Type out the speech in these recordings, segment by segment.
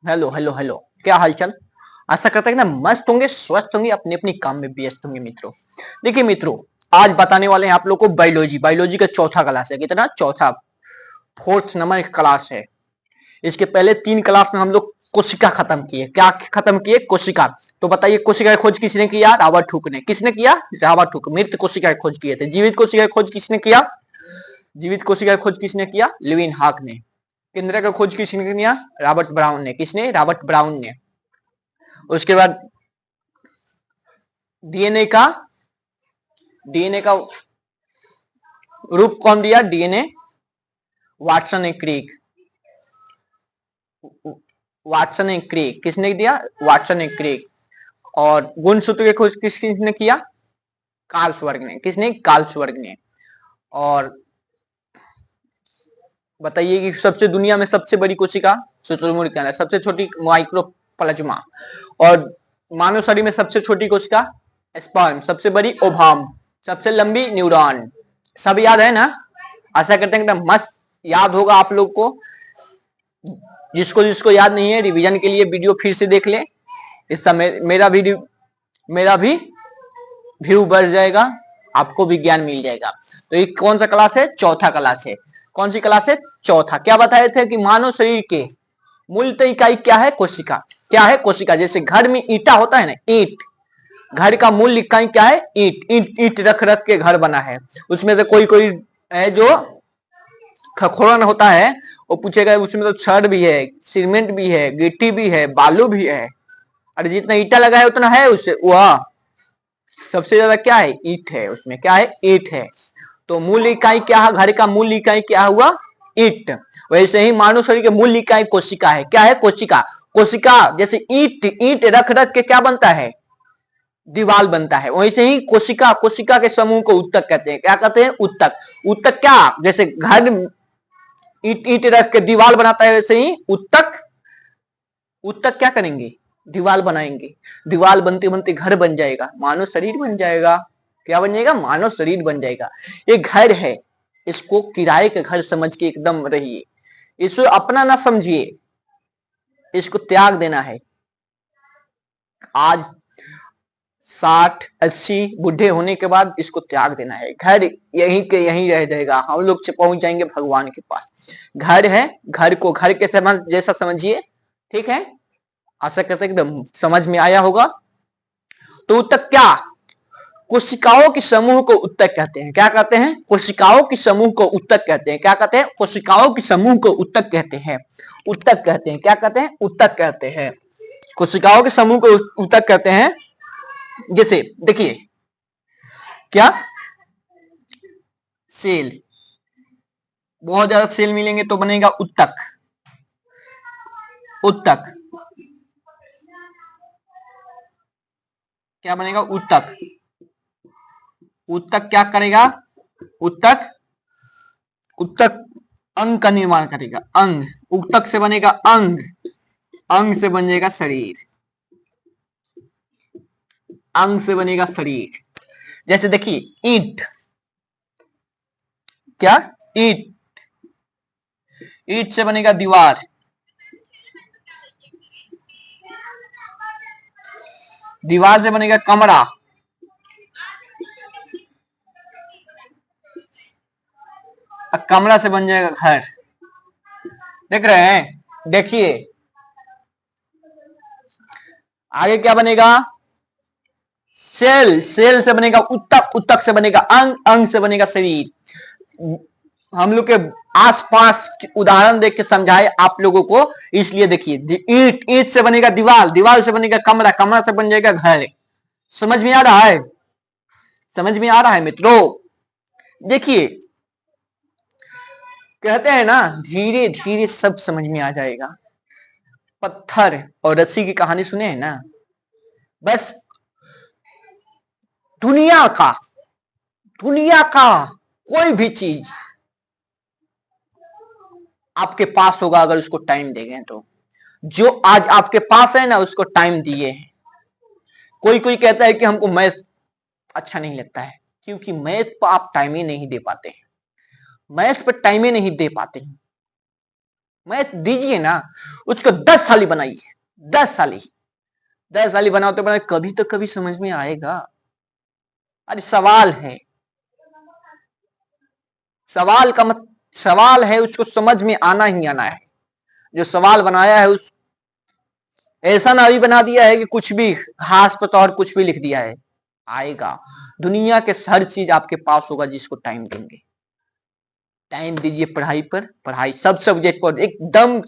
Hello hello hello, क्या हालचाल। आशा करता है कि ना मस्त होंगे, स्वस्थ होंगे, अपने अपने काम में व्यस्त होंगे मित्रों। देखिए मित्रों, आज बताने वाले हैं आप लोग को बायोलॉजी। बायोलॉजी का चौथा क्लास है। कितना? चौथा, फोर्थ नंबर क्लास है। इसके पहले 3 क्लास में हम लोग कोशिका खत्म किए। क्या खत्म किए? कोशिका। तो बताइए, कोशिका की खोज किसने किया? रॉबर्ट हुक ने। किसने किया? Robert Hooke. मृत कोशिका की खोज किए थे। जीवित कोशिका की खोज किसने किया? जीवित कोशिका की खोज किसने किया? लिविन हाक ने। केंद्र का खोज किसने किया? रॉबर्ट ब्राउन ने। किसने? रॉबर्ट ब्राउन ने। उसके बाद डीएनए का डीएनए का रूप कौन दिया? डीएनए वाटसन ने क्रिक। वाटसन ने क्रिक किसने दिया? वाटसन ने क्रिक। और गुणसूत्र की खोज किसने किया? कार्लसवर्ग ने। किसने? कार्लसवर्ग ने। और बताइए कि सबसे दुनिया में सबसे बड़ी कोशिका शुतुरमुर्ग के अंदर, सबसे छोटी माइक्रोप्लाज्मा। और मानव शरीर में सबसे छोटी कोशिका स्पर्म, सबसे बड़ी ओवाम, सबसे लंबी न्यूरॉन। सब याद है ना? आशा करते हैं एकदम मस्त याद होगा आप लोग को। जिसको जिसको याद नहीं है, रिवीजन के लिए वीडियो फिर से देख ले। इस समय मेरा भी व्यू बढ़ जाएगा, आपको भी ज्ञान मिल जाएगा। तो ये कौन सा क्लास है? चौथा क्लास है। कौन सी क्लास है? चौथा। क्या बताए थे कि मानव शरीर के मूलतः इकाई क्या है? कोशिका। क्या है? कोशिका। जैसे घर में ईटा होता है ना, ईट, घर का मूल इकाई क्या है? ईट। ईट ईट रख रख के घर बना है। उसमें से कोई कोई है जो खखोरन होता है, वो पूछेगा उसमें तो छड़ भी है, सीमेंट भी है, गिट्टी भी है, बालू भी है। अरे जितना ईटा लगा है उतना है उससे वह सबसे ज्यादा क्या है? ईट है। उसमें क्या है? ईट है। तो मूल इकाई क्या है? घर का मूल इकाई क्या हुआ? ईट। वैसे ही मानव शरीर के मूल इकाई कोशिका है। क्या है? कोशिका। कोशिका जैसे ईट ईट रख रख के क्या बनता है? दीवाल बनता है। वैसे ही कोशिका, कोशिका के समूह को उत्तक कहते हैं। क्या कहते हैं? उत्तक। उत्तक क्या? जैसे घर ईट ईट रख के दीवाल बनाता है, वैसे ही उत्तक, उत्तक क्या करेंगे? दीवाल बनाएंगे। दीवाल बनते बनते घर बन जाएगा, मानव शरीर बन जाएगा। क्या बन जाएगा? मानव शरीर बन जाएगा। ये घर है, इसको किराए का घर समझ के एकदम रहिए। इसको अपना ना समझिए, इसको त्याग देना है। आज 60-80 बुढ़े होने के बाद इसको त्याग देना है। घर यहीं के यहीं रह जाएगा, हम लोग से पहुंच जाएंगे भगवान के पास। घर है, घर को घर के समझ जैसा समझिए। ठीक है? आशा करते हैं एकदम समझ में आया होगा। तो उत्तक क्या? कोशिकाओं के समूह को उत्तक कहते हैं। क्या कहते हैं? कोशिकाओं के समूह को उत्तक कहते हैं। क्या कहते हैं? कोशिकाओं के समूह को उत्तक कहते हैं। उत्तक कहते हैं। क्या कहते हैं? उत्तक कहते हैं। कोशिकाओं के समूह को उत्तक कहते हैं। जैसे देखिए, क्या? सेल, बहुत ज्यादा सेल मिलेंगे तो बनेगा उत्तक। उत्तक क्या बनेगा? उत्तक। उत्तक क्या करेगा? उत्तक, उत्तक अंग का निर्माण करेगा। अंग, उत्तक से बनेगा अंग, अंग से बन जाएगा शरीर, अंग से बनेगा शरीर। जैसे देखिए ईंट, क्या? ईंट, ईंट से बनेगा दीवार, दीवार से बनेगा कमरा, और कमरा से बन जाएगा घर। देख रहे हैं? देखिए आगे क्या बनेगा? सेल, सेल से बनेगा उत्तक, उत्तक से बनेगा अंग, अंग से बनेगा शरीर। हम लोग के आसपास उदाहरण देख के समझाए आप लोगों को, इसलिए देखिए ईंट, ईंट से बनेगा दीवार, दीवार से बनेगा कमरा, कमरा से बन जाएगा घर। समझ में आ रहा है? समझ में आ रहा है मित्रों? देखिए, कहते हैं ना धीरे धीरे सब समझ में आ जाएगा। पत्थर और रस्सी की कहानी सुने हैं ना? बस दुनिया का, दुनिया का कोई भी चीज आपके पास होगा अगर उसको टाइम देंगे तो। जो आज आपके पास है ना, उसको टाइम दिए। कोई कोई कहता है कि हमको मैथ अच्छा नहीं लगता है, क्योंकि मैथ पर आप टाइम ही नहीं दे पाते हैं। मैथ पर टाइम ही नहीं दे पाते हैं। मैथ दीजिए ना, उसको 10 साली बनाइए, 10 साली, 10 साली बनाते बनाते कभी तो कभी समझ में आएगा। अरे सवाल है, सवाल का मत, सवाल है उसको समझ में आना ही आना है। जो सवाल बनाया है उस ऐसा ना भी बना दिया है कि कुछ भी घास पतौर कुछ भी लिख दिया है, आएगा। दुनिया के हर चीज आपके पास होगा जिसको टाइम देंगे। टाइम दीजिए पढ़ाई पर, पढ़ाई सब सब्जेक्ट पर एकदम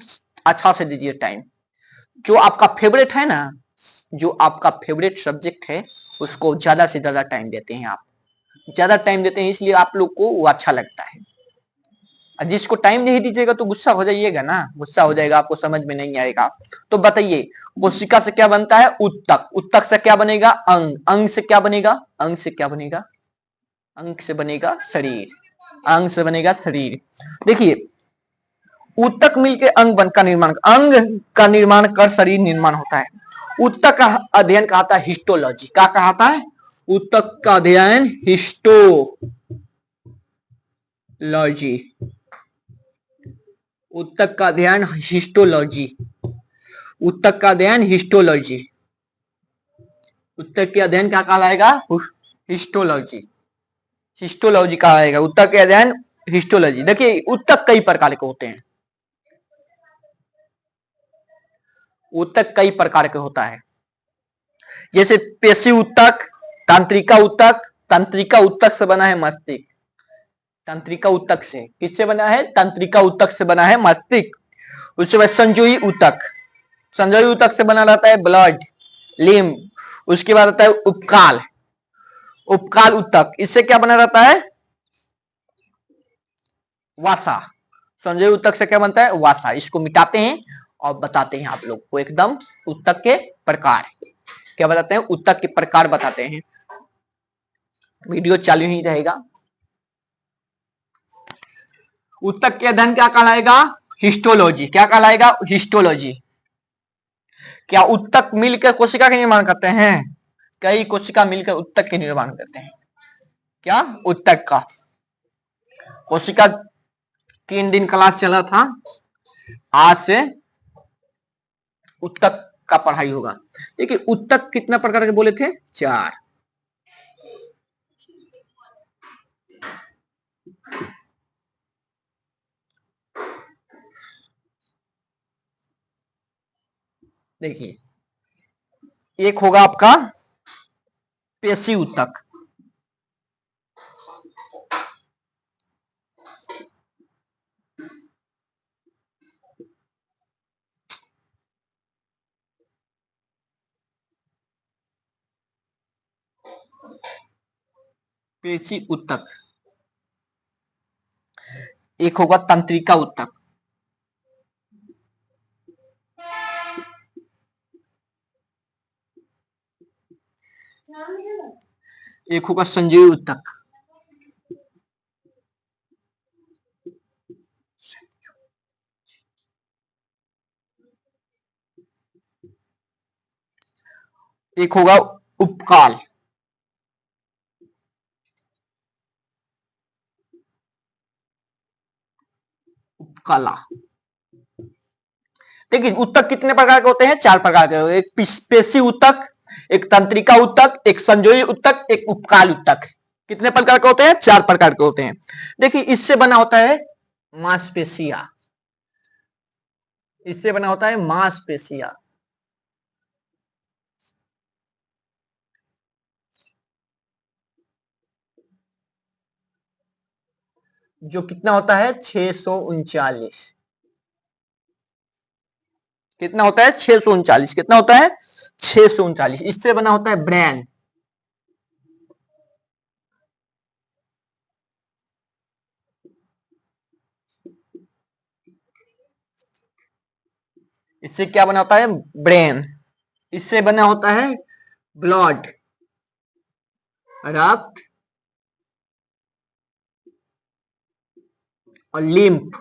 अच्छा से दीजिए टाइम। जो आपका फेवरेट है ना, जो आपका फेवरेट सब्जेक्ट है उसको ज्यादा से ज्यादा टाइम देते हैं आप, ज्यादा टाइम देते हैं इसलिए आप लोग को वो अच्छा लगता है। जिसको टाइम नहीं दीजिएगा तो गुस्सा हो जाइएगा ना, गुस्सा हो जाएगा, आपको समझ में नहीं आएगा। तो बताइए कोशिका से क्या बनता है? उत्तक। उत्तक से क्या बनेगा? अंग। अंग से क्या बनेगा? अंग से क्या बनेगा? अंग से बनेगा शरीर। अंग से बनेगा शरीर। देखिए उत्तक मिलकर अंग बन का निर्माण, अंग का निर्माण कर शरीर निर्माण होता है। उत्तक का अध्ययन कहता है हिस्टोलॉजी। क्या कहता है? उत्तक का अध्ययन हिस्टोलॉजी। उत्तक का अध्ययन हिस्टोलॉजी। उत्तक का अध्ययन हिस्टोलॉजी। उत्तक के अध्ययन क्या कहलाएगा? हिस्टोलॉजी। हिस्टोलॉजी कहलाएगा उत्तक के अध्ययन हिस्टोलॉजी। देखिए उत्तक कई प्रकार के होते हैं, उत्तक कई प्रकार के होता है। जैसे पेशी उत्तक, तंत्रिका उत्तक। तंत्रिका उत्तक से बना है मस्तिष्क। तंत्रिका उत्तक से किससे बना है? तंत्रिका उत्तक से बना है मस्तिष्क। उसके बाद संजोई उत्तक, संजोई उत्तक से बना रहता है ब्लड, लिम्ब। उसके बाद आता है उपकाल, उपकाल उत्तक, इससे क्या बना रहता है? वासा। संजय उत्तक से क्या बनता है? वासा। इसको मिटाते हैं और बताते हैं आप लोग को एकदम उत्तक के प्रकार। क्या बताते हैं? उत्तक के प्रकार बताते हैं। वीडियो चालू ही रहेगा। उत्तक के अध्ययन क्या कहलाएगा? हिस्टोलॉजी। क्या कहलाएगा? हिस्टोलॉजी। क्या उत्तक मिलकर कोशिका के निर्माण करते हैं? कई कोशिका मिलकर उत्तक के निर्माण करते हैं। क्या? उत्तक का। कोशिका 3 दिन क्लास चला था, आज से उत्तक का पढ़ाई होगा। देखिए उत्तक कितना प्रकार के बोले थे? 4। देखिए एक होगा आपका पेशी उत्तक, पेशी उत्तक। एक होगा तंत्रिका उत्तक। एक होगा संजीवी उत्तक। एक होगा उपकाल। उपकाला। देखिए उत्तक कितने प्रकार के होते हैं? 4 प्रकार के। एक पेशी उत्तक, एक तंत्रिका उत्तक, एक संजोई उत्तक, एक उपकाल उत्तक। कितने प्रकार के होते हैं? 4 प्रकार के होते हैं। देखिए इससे बना होता है मांसपेशिया, इससे बना होता है मांसपेशिया। जो कितना होता है? 639। कितना होता है? 639। कितना होता है? 639। इससे बना होता है ब्रेन। इससे क्या बना होता है? ब्रेन। इससे बना होता है ब्लड, रक्त, और लिम्फ।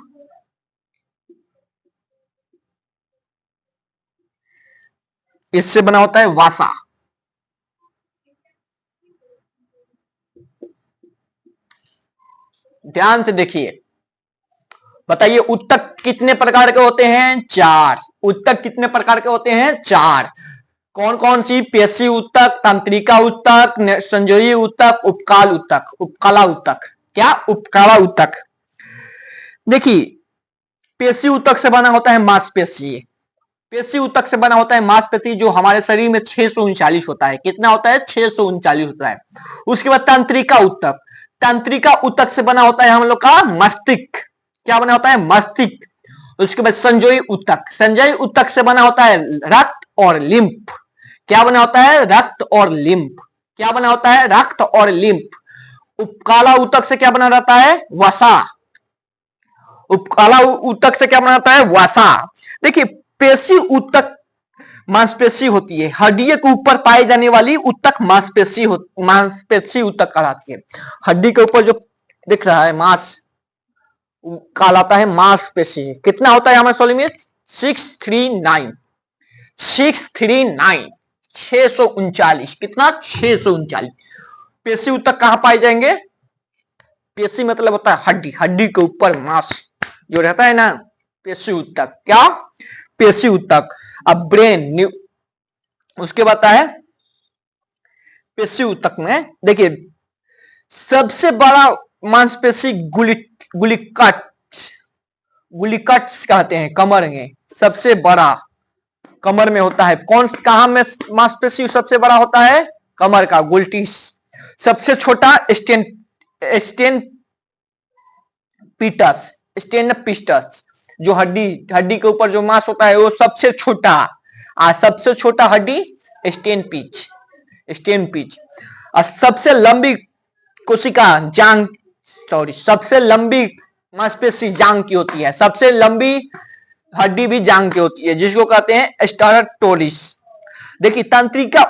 इससे बना होता है वासा। ध्यान से देखिए बताइए उत्तक कितने प्रकार के होते हैं? चार। उत्तक कितने प्रकार के होते हैं? चार। कौन कौन सी? पेशी उत्तक, तंत्रिका उत्तक, संयोजी उत्तक, उपकाल उत्तक, उपकाला उत्तक। क्या? उपकाला उत्तक। देखिए पेशी उत्तक से बना होता है मांसपेशी। पेशी उत्तक से बना होता है मांसपेशी जो हमारे शरीर में 639 होता है। कितना होता है? 639 होता है। उसके बाद तंत्रिका उत्तक। तंत्रिका उत्तक से बना होता है हम लोग का मस्तिष्क। क्या बना होता है? मस्तिष्क। उसके बाद संयोजी उत्तक। संयोजी उत्तक से बना होता है रक्त और लिम्फ। क्या बना होता है? रक्त और लिम्फ। क्या बना होता है? रक्त और लिम्फ। उपकाला उत्तक से क्या बना रहता है? वसा। उपकाला उत्तक से क्या बनाता है? वसा। देखिए पेशी उत्तक मांसपेशी होती है। हड्डी के ऊपर पाई जाने वाली उत्तक मांसपेशी उत्तक कहलाती है। हड्डी के ऊपर जो दिख रहा है मांस कहलाता है मांसपेशी। कितना होता है हमारे शरीर में? 639। 639 639। कितना? 639। पेशी उत्तक कहां पाए जाएंगे? पेशी मतलब होता है हड्डी। हड्डी के ऊपर मांस जो रहता है ना, पेशी उत्तक। क्या? पेशी उत्तक। अब ब्रेन उसके बाद है पेशी उत्तक में देखिए सबसे बड़ा मांसपेशी गुलिकट। गुलिकट कहते हैं। कमर में सबसे बड़ा कमर में होता है। कौन कहां में मांसपेशी सबसे बड़ा होता है? कमर का गुल्टिस। सबसे छोटा स्टेन पीटस। स्टेन पिस्टस जो हड्डी के ऊपर जो मांस होता है वो सबसे छोटा। सबसे छोटा हड्डी स्टेन पिच। और सबसे लंबी कोशिका जांग, सॉरी सबसे लंबी मांसपेशी जांग की होती है। सबसे लंबी हड्डी भी जांग की होती है जिसको कहते हैं स्टेराटोरिस। देखिए तंत्रिका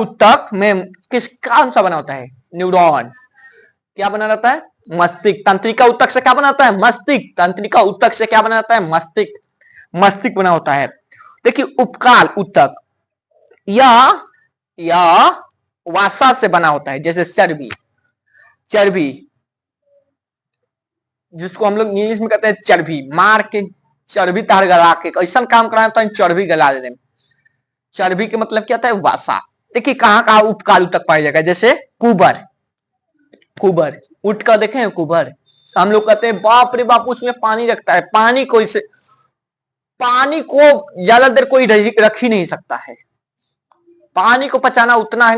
उत्तक में किस काम सा बना होता है? न्यूरॉन। क्या बना रहता है? मस्तिष्क। तंत्रिका उत्तक से क्या बनाता है? मस्तिष्क। तंत्रिका उत्तक से क्या बना रहता है? मस्तिष्क। मस्तिष्क बना होता है। देखिए उपकाल उत्तक या वासा से बना होता है। जैसे चर्बी। चर्बी जिसको हम लोग इंग्लिश में कहते हैं चर्बी। मार के चर्बी तार गला के ऐसा काम कराए तो चर्बी गला दे। चर्बी के मतलब क्या होता है? वासा। देखिए कहां कहां उपकाल उत्तक पाया जाएगा? जैसे कुबर। कुबर उठ कर देखे कुबर। हम लोग कहते हैं बाप रे बाप उसमें पानी रखता है। पानी को ज्यादा देर कोई रख ही नहीं सकता है। पानी को पचाना उतना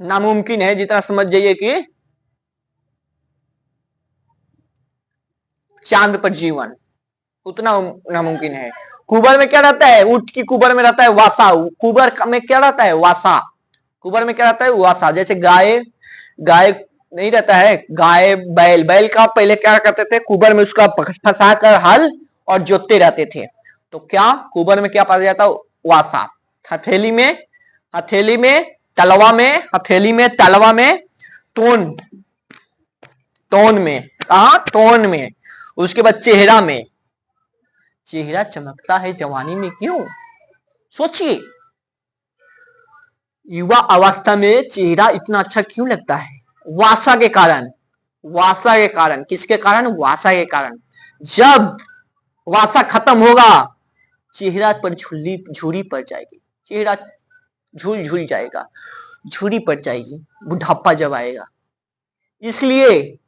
नामुमकिन है जितना समझ जाइए कि चांद पर जीवन उतना नामुमकिन है। कुबर में क्या रहता है? ऊंट की कुबर में रहता है वासा। कुबर में क्या रहता है? वासा। कुबर में क्या रहता है? वासा। जैसे गाय नहीं रहता है। गाय बैल का पहले क्या करते थे? कुबर में उसका फंसा कर हल और जोतते रहते थे। तो क्या कुबर में क्या पाया जाता? वासा। हथेली में तलवा में तोन में। कहा? तोन में। उसके बाद चेहरा में। चेहरा चमकता है जवानी में क्यों? सोचिए युवा अवस्था में चेहरा इतना अच्छा क्यों लगता है? वासा के कारण। वासा के कारण। किसके कारण? वासा के कारण। जब वासा खत्म होगा चेहरा पर झुर्री पड़ जाएगी। चेहरा झुल जाएगा। झुर्री पड़ जाएगी बुढ़ापा जब आएगा। इसलिए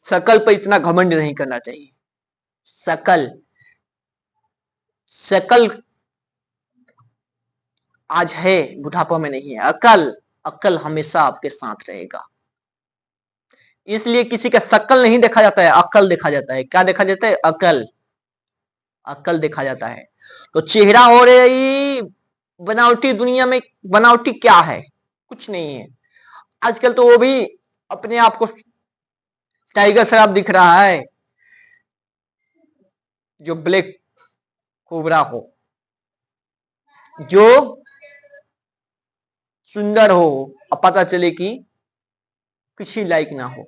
शकल पर इतना घमंड नहीं करना चाहिए। शकल आज है बुढ़ापा में नहीं है। अकल हमेशा आपके साथ रहेगा। इसलिए किसी का शकल नहीं देखा जाता है, अकल देखा जाता है। क्या देखा जाता है? अकल देखा जाता है। तो चेहरा हो रही बनावटी दुनिया में बनावटी क्या है? कुछ नहीं है। आजकल तो वो भी अपने आप को टाइगर श्रॉफ दिख रहा है जो ब्लैक कोबरा हो, जो सुंदर हो अब पता चले कि किसी लायक ना हो।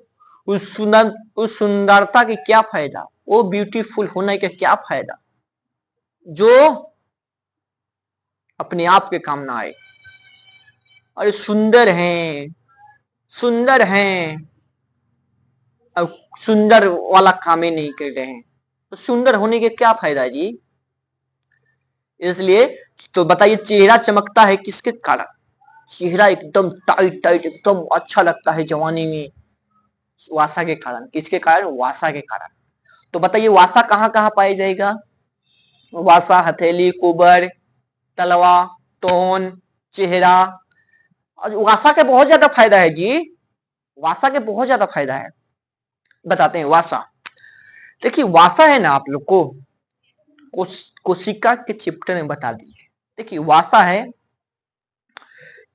उस सुंदरता की क्या फायदा? वो ब्यूटीफुल होने का क्या फायदा जो अपने आप के काम ना आए? अरे सुंदर हैं अब सुंदर वाला काम ही नहीं कर रहे हैं, तो सुंदर होने के क्या फायदा जी। इसलिए तो बताइए, चेहरा चमकता है किसके कारण? चेहरा एकदम टाइट टाइट एकदम अच्छा लगता है जवानी में, वासा के कारण। किसके कारण? वासा के कारण। तो बताइए वासा कहाँ कहाँ पाया जाएगा? वासा हथेली, कुबर, तलवा, तोन, चेहरा। और वासा के बहुत ज्यादा फायदा है जी, वासा के बहुत ज्यादा फायदा है, बताते हैं। वासा, देखिए वासा है ना, आप लोग को कोशिका के चैप्टर में बता दिए। देखिए वासा है,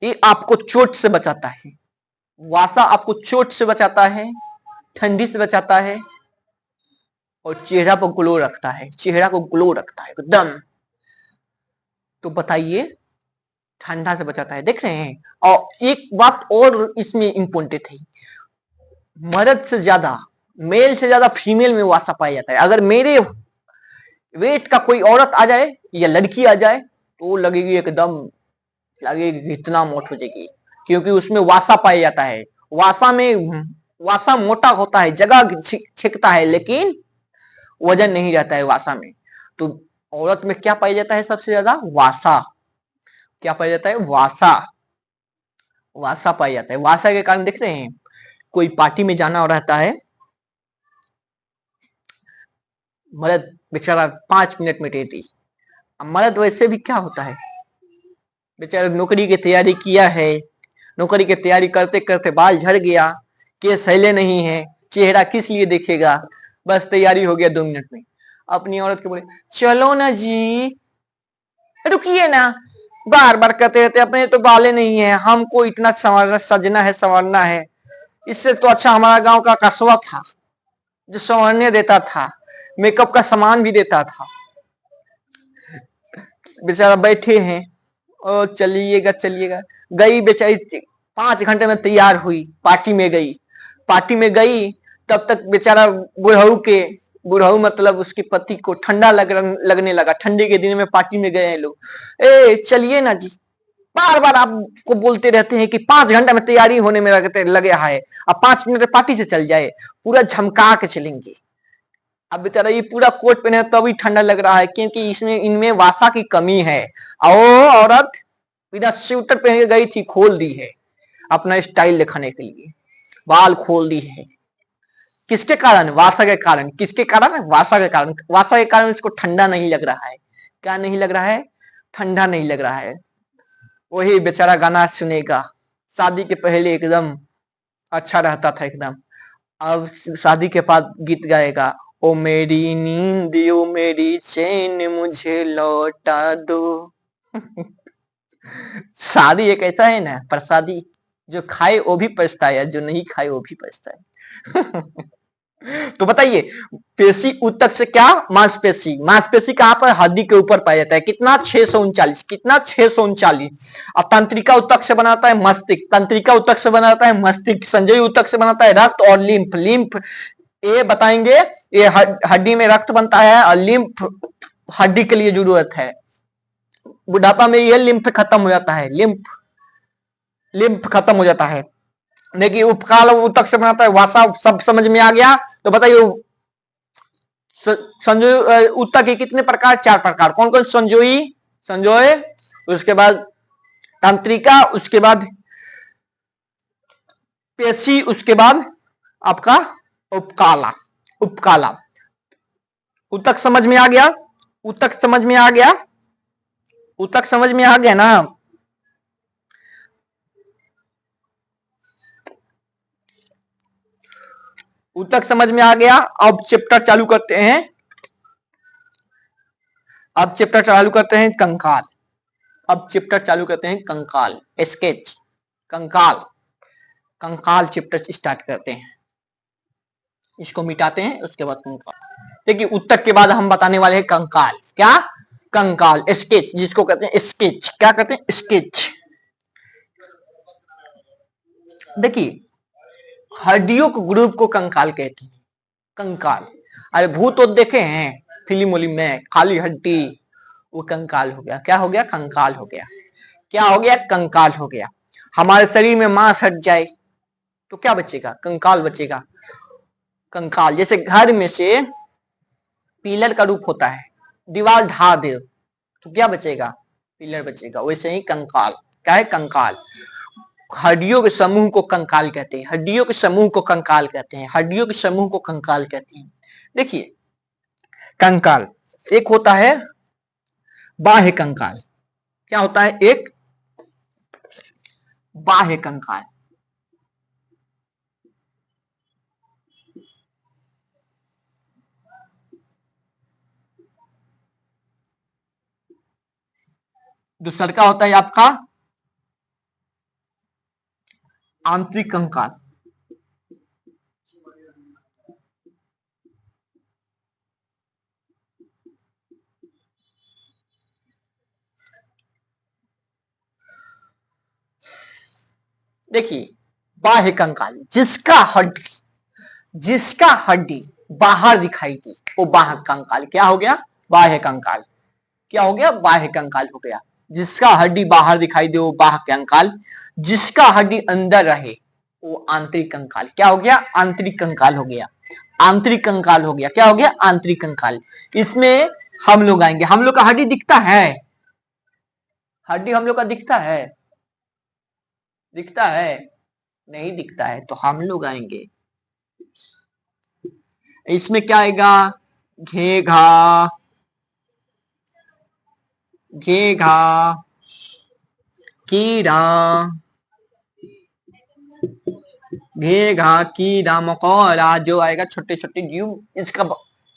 ये आपको चोट से बचाता है। वासा आपको चोट से बचाता है, ठंडी से बचाता है, और चेहरा पर ग्लो रखता है, चेहरा को ग्लो रखता है एकदम। तो बताइए, ठंडा से बचाता है, देख रहे हैं। और एक बात और इसमें इंपॉर्टेंट है, मर्द से ज्यादा, मेल से ज्यादा फीमेल में वासा पाया जाता है। अगर मेरे वेट का कोई औरत आ जाए या लड़की आ जाए तो लगेगी एकदम, लगेगी इतना मोट हो जाएगी, क्योंकि उसमें वासा पाया जाता है। वासा में, वासा मोटा होता है, जगह छिकता है, लेकिन वजन नहीं रहता है वासा में। तो औरत में क्या पाया जाता है सबसे ज्यादा? वासा। क्या पाया जाता है? वासा। वासा पाया जाता है। वासा के कारण देख रहे हैं, कोई पार्टी में जाना रहता है, मर्द बेचारा 5 मिनट में टेटी। मर्द वैसे भी क्या होता है, बेचारा नौकरी की तैयारी किया है, नौकरी की तैयारी करते करते बाल झड़ गया, केस सैले नहीं है, चेहरा किस लिए देखेगा, बस तैयारी हो गया 2 मिनट में। अपनी औरत को बोले चलो ना जी, रुकिए ना, बार बार कहते रहते अपने तो बाले नहीं है, हमको इतना संवरना सजना है, संवरना है। इससे तो अच्छा हमारा गांव का कस्बा था जो संवरने देता था, मेकअप का सामान भी देता था। बेचारा बैठे हैं, ओ चलिएगा चलिएगा, गई बेचारी 5 घंटे में तैयार हुई, पार्टी में गई। पार्टी में गई तब तक बेचारा बुढ़ऊ मतलब उसके पति को ठंडा लगने लगा। ठंडी के दिन में पार्टी में गए हैं लोग, ए चलिए ना जी, बार बार आपको बोलते रहते हैं कि 5 घंटे में तैयारी होने में लगे है, अब 5 मिनट में पार्टी से चल जाए, पूरा झमका के चलेंगे। अब बेचारा ये पूरा कोट पहने तभी ठंडा लग रहा है, क्योंकि इसमें इनमें वासा की कमी है। और औरत बिना स्वेटर पहन के गई थी, खोल दी है अपना स्टाइल दिखाने के लिए, बाल खोल दी है। किसके कारण? वासा के कारण। किसके कारण? वासा के कारण। वासा के कारण इसको ठंडा नहीं लग रहा है। क्या नहीं लग रहा है? ठंडा नहीं लग रहा है। वही बेचारा गाना सुनेगा, शादी के पहले एकदम अच्छा रहता था एकदम, अब शादी के बाद गीत गाएगा, ओ मेरी नींद ओ मेरी चैन मुझे लौटा दो। शादी एक ऐसा है ना प्रसादी, जो खाए वो भी पछताए, जो नहीं खाए वो भी पछताए। तो बताइए, पेशी ऊतक से क्या? मांसपेशी। मांसपेशी कहां पर? हड्डी के ऊपर पाया जाता है। कितना? 639। कितना? 639। और तंत्रिका ऊतक से बनाता है मस्तिष्क। तंत्रिका ऊतक से बनाता है मस्तिष्क। संजय ऊतक से बनाता है रक्त और लिम्फ। लिम्फ ये बताएंगे, ये हड्डी में रक्त बनता है, और लिम्फ हड्डी के लिए जरूरत है। बुढ़ापा में ये लिम्फ खत्म हो जाता है, लिम्फ लिम्फ खत्म हो जाता है। देखिए उपकाल ऊतक से बनाता है वासा, सब समझ में आ गया। तो बताइए संजोई ऊतक के कितने प्रकार? 4 प्रकार। कौन कौन? संजोई, संजोय, उसके बाद तंत्रिका, उसके बाद पेशी, उसके बाद आपका उपकाला। उपकाला। ऊतक समझ में आ गया? ऊतक समझ में आ गया? ऊतक समझ में आ गया ना? ऊतक समझ में आ गया। अब चैप्टर चालू करते हैं। अब चैप्टर चालू करते हैं कंकाल। अब चैप्टर चालू करते हैं कंकाल, स्केच कंकाल। कंकाल चैप्टर स्टार्ट करते हैं, इसको मिटाते हैं, उसके बाद कंकाल। देखिए ऊतक के बाद हम बताने वाले हैं कंकाल। क्या? कंकाल, स्केच जिसको कहते हैं स्केच। क्या कहते हैं? स्केच। देखिए हड्डियों के ग्रुप को कंकाल कहते हैं। कंकाल, अरे भूत तो देखे हैं फिल्म वोलिम में, खाली हड्डी, वो कंकाल हो गया। क्या हो गया? कंकाल हो गया। क्या हो गया? कंकाल हो गया। हमारे शरीर में मांस हट जाए तो क्या बचेगा? कंकाल बचेगा। कंकाल। जैसे घर में से पिलर का रूप होता है, दीवार ढा दे तो क्या बचेगा? पिलर बचेगा। वैसे ही कंकाल क्या है? कंकाल। हड्डियों के समूह को कंकाल कहते हैं, हड्डियों के समूह को कंकाल कहते हैं, हड्डियों के समूह को कंकाल कहते हैं। देखिए कंकाल एक होता है बाह्य कंकाल। क्या होता है? एक बाह्य कंकाल। दूसरा का होता है आपका आंतरिक कंकाल। देखिए बाह्य कंकाल, जिसका हड्डी बाहर दिखाई दी वो बाह्य कंकाल क्या हो गया? बाह्य कंकाल। क्या हो गया? बाह्य कंकाल हो गया। जिसका हड्डी बाहर दिखाई दे वो बाह्य कंकाल, जिसका हड्डी अंदर रहे वो आंतरिक कंकाल। क्या हो गया? आंतरिक कंकाल हो गया। आंतरिक कंकाल हो गया। क्या हो गया? आंतरिक कंकाल। इसमें हम लोग आएंगे। हम लोग का हड्डी दिखता है? हड्डी हम लोग का दिखता है? दिखता है? नहीं दिखता है तो हम लोग आएंगे। इसमें क्या आएगा? घेघा, घेघा, कीड़ा, घेघा, कीड़ा मकोड़ा जो आएगा, छोटे छोटे जीव। इसका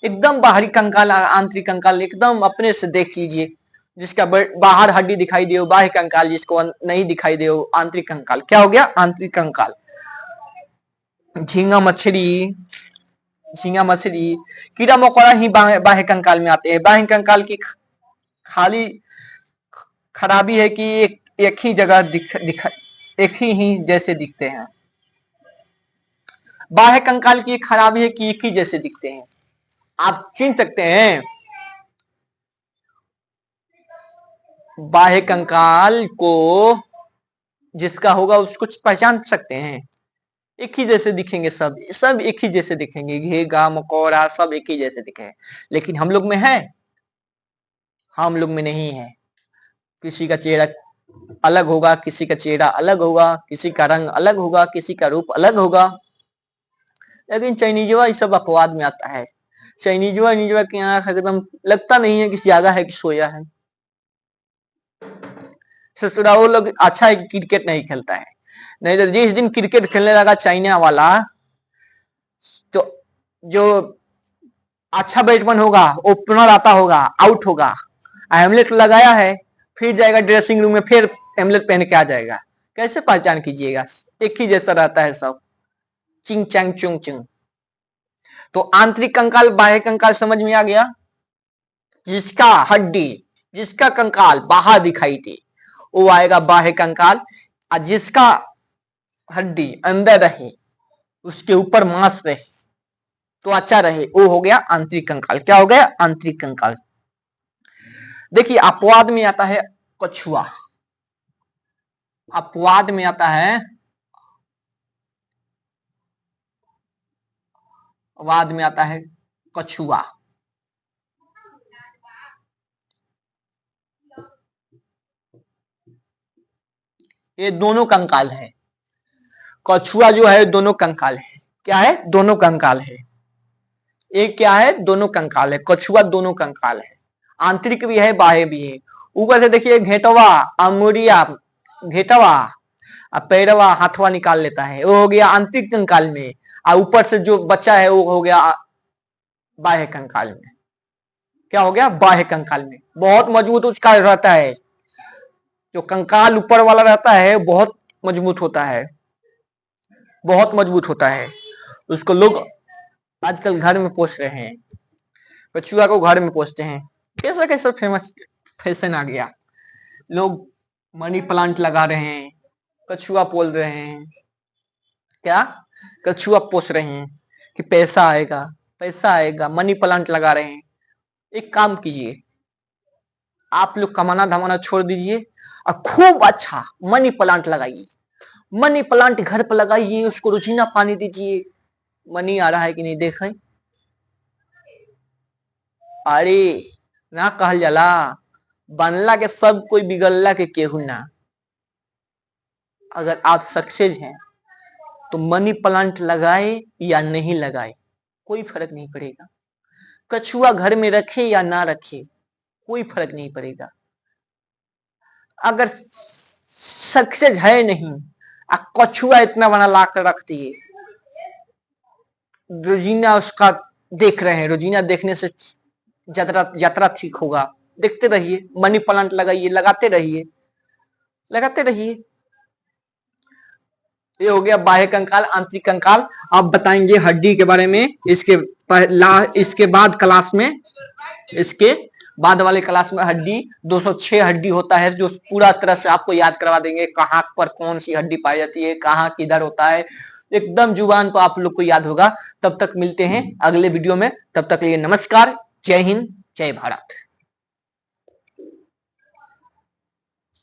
एकदम बाहरी कंकाल, आंतरिक कंकाल एकदम अपने से देख लीजिए। जिसका बाहर हड्डी दिखाई दे बाह्य कंकाल, जिसको नहीं दिखाई दे आंतरिक कंकाल। क्या हो गया? आंतरिक कंकाल। झींगा मछली, झींगा मछली, कीड़ा मकोड़ा ही बाह्य कंकाल में आते हैं। बाह्य कंकाल की खाली खराबी है कि एक ही जगह एक ही जैसे दिखते हैं। बाह्य कंकाल की खराबी है कि एक ही जैसे दिखते हैं। आप चिन्ह सकते हैं बाह्य कंकाल को, जिसका होगा उसको पहचान सकते हैं। एक ही जैसे दिखेंगे, सब एक ही जैसे दिखेंगे। घेगा मकोड़ा सब एक ही जैसे दिखेंगे। लेकिन हम लोग में है? हम लोग में नहीं है। किसी का चेहरा अलग होगा, किसी का चेहरा अलग होगा, किसी का रंग अलग होगा, किसी का रूप अलग होगा। लेकिन चाइनीजवा ये सब अपवाद में आता है। चाइनीजवा की आंख एकदम लगता नहीं है कि जागा है कि सोया है। ससुरा वो लोग अच्छा है कि क्रिकेट नहीं खेलता है। नहीं तो जिस दिन क्रिकेट खेलने लगा चाइना वाला, तो जो अच्छा बैट्समैन होगा ओपनर आता होगा, आउट होगा। हेमलेट लगाया है, फिर जाएगा ड्रेसिंग रूम में, फिर हेमलेट पहन के आ जाएगा। कैसे पहचान कीजिएगा? एक ही जैसा रहता है सब, चिंग चैंग चुंग चिंग। तो आंतरिक कंकाल बाह्य कंकाल समझ में आ गया। जिसका हड्डी, जिसका कंकाल बाहर दिखाई दे वो आएगा बाह्य कंकाल, और जिसका हड्डी अंदर रहे, उसके ऊपर मांस रहे, तो अच्छा रहे, वो हो गया आंतरिक कंकाल। क्या हो गया? आंतरिक कंकाल। देखिए अपवाद में आता है कछुआ। अपवाद में आता है, अपवाद में आता है कछुआ। ये दोनों कंकाल है। कछुआ जो है दोनों कंकाल है। क्या है? दोनों कंकाल है। एक क्या है? दोनों कंकाल है। कछुआ दोनों कंकाल है, आंतरिक भी है बाह्य भी है। ऊपर से देखिए घेटवा, अंगुरिया, घेटवा, पैरवा, हाथवा निकाल लेता है, वो हो गया आंतरिक कंकाल में। और ऊपर से जो बच्चा है वो हो गया बाह्य कंकाल में। क्या हो गया? बाह्य कंकाल में। बहुत मजबूत उसका रहता है। जो कंकाल ऊपर वाला रहता है बहुत मजबूत होता है, बहुत मजबूत होता है। उसको लोग आजकल घर में पोस रहे हैं, कछुआ को घर में पोसते हैं। कैसा कैसा फेमस फैशन आ गया। लोग मनी प्लांट लगा रहे हैं, कछुआ पोल रहे हैं। क्या? कछुआ पोस रहे हैं कि पैसा आएगा, पैसा आएगा, मनी प्लांट लगा रहे हैं। एक काम कीजिए, आप लोग कमाना धमाना छोड़ दीजिए और खूब अच्छा मनी प्लांट लगाइए। मनी प्लांट घर पर लगाइए, उसको रोजीना पानी दीजिए, मनी आ रहा है कि नहीं देखें। अरे ना कहल जाला बनला के सब कोई बिगड़ला के केहू ना। अगर आप सक्सेस हैं तो मनी प्लांट लगाए या नहीं लगाए कोई फर्क नहीं पड़ेगा। कछुआ घर में रखे या ना रखे कोई फर्क नहीं पड़ेगा। अगर सक्सेस है नहीं, कछुआ इतना बना ला कर रख दिए, रोजीना उसका देख रहे हैं, रोजीना देखने से यात्रा ठीक होगा। देखते रहिए, मनी प्लांट लगाइए, लगाते रहिए, लगाते रहिए। ये हो गया बाह्य कंकाल, आंतरिक कंकाल। अब बताएंगे हड्डी के बारे में इसके बाद क्लास में, इसके बाद वाले क्लास में हड्डी 206 हड्डी होता है जो पूरा तरह से आपको याद करवा देंगे, कहां पर कौन सी हड्डी पाई जाती है, कहां किधर होता है, एकदम जुबान पर आप लोग को याद होगा। तब तक मिलते हैं अगले वीडियो में, तब तक लिए नमस्कार, जय हिंद, जय भारत।